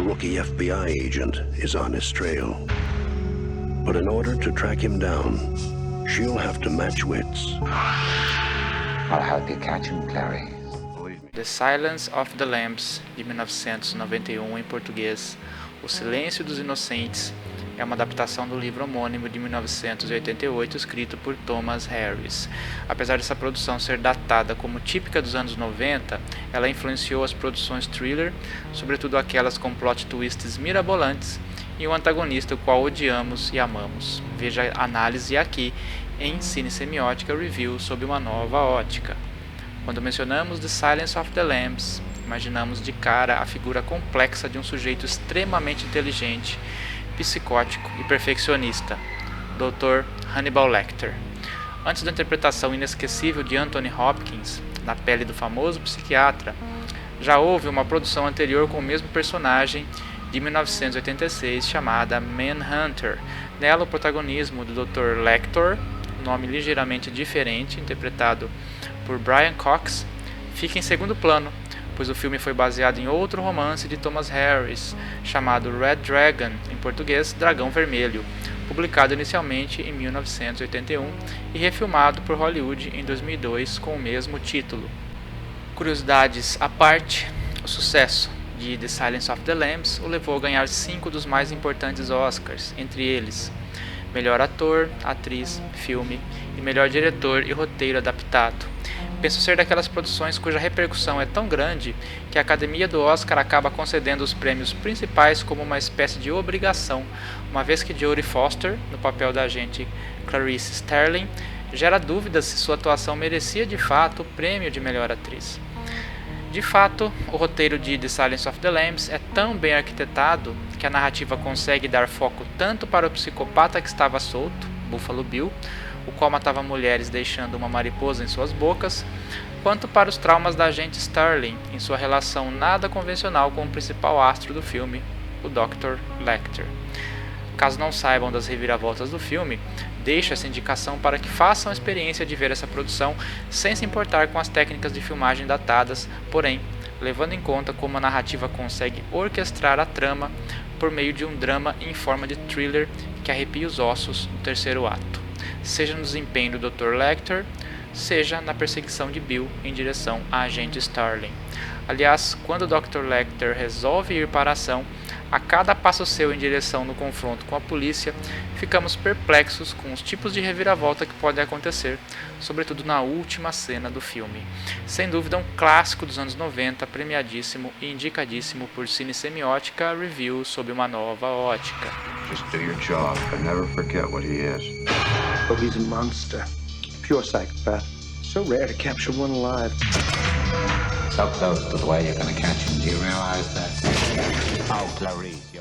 rookie FBI agent is on his trail. But in order to track him down, she'll have to match wits. I'll help you catch him, Clary. The Silence of the Lambs, de 1991 em português, O Silêncio dos Inocentes, é uma adaptação do livro homônimo de 1988, escrito por Thomas Harris. Apesar dessa produção ser datada como típica dos anos 90, ela influenciou as produções thriller, sobretudo aquelas com plot twists mirabolantes e um antagonista o qual odiamos e amamos. Veja a análise aqui em Cine Semiótica Review sob uma nova ótica. Quando mencionamos The Silence of the Lambs, imaginamos de cara a figura complexa de um sujeito extremamente inteligente, psicótico e perfeccionista, Dr. Hannibal Lecter. Antes da interpretação inesquecível de Anthony Hopkins na pele do famoso psiquiatra, já houve uma produção anterior com o mesmo personagem de 1986 chamada Manhunter. Nela o protagonismo do Dr. Lecter, nome ligeiramente diferente, interpretado por Brian Cox, fica em segundo plano, pois o filme foi baseado em outro romance de Thomas Harris, chamado Red Dragon, em português Dragão Vermelho, publicado inicialmente em 1981 e refilmado por Hollywood em 2002 com o mesmo título. Curiosidades à parte, o sucesso de The Silence of the Lambs o levou a ganhar 5 dos mais importantes Oscars, entre eles melhor ator, atriz, filme e melhor diretor e roteiro adaptado. Penso ser daquelas produções cuja repercussão é tão grande que a Academia do Oscar acaba concedendo os prêmios principais como uma espécie de obrigação, uma vez que Jodie Foster, no papel da agente Clarice Starling, gera dúvidas se sua atuação merecia de fato o prêmio de melhor atriz. De fato, o roteiro de The Silence of the Lambs é tão bem arquitetado que a narrativa consegue dar foco tanto para o psicopata que estava solto, Buffalo Bill, o qual matava mulheres deixando uma mariposa em suas bocas, quanto para os traumas da agente Starling em sua relação nada convencional com o principal astro do filme, o Dr. Lecter. Caso não saibam das reviravoltas do filme, deixo essa indicação para que façam a experiência de ver essa produção sem se importar com as técnicas de filmagem datadas, porém, levando em conta como a narrativa consegue orquestrar a trama por meio de um drama em forma de thriller que arrepia os ossos no terceiro ato, seja no desempenho do Dr. Lecter, seja na perseguição de Bill em direção à agente Starling. Aliás, quando o Dr. Lecter resolve ir para a ação, a cada passo seu em direção no confronto com a polícia, ficamos perplexos com os tipos de reviravolta que podem acontecer, sobretudo na última cena do filme. Sem dúvida um clássico dos anos 90, premiadíssimo e indicadíssimo por Cine Semiótica Review sob uma nova ótica. Just do your job, but never forget what he is. Oh, he's a monster. Pure psychopath. So rare to capture one alive. So close to the way you're gonna catch him. Do you realize that? Oh, Clarice,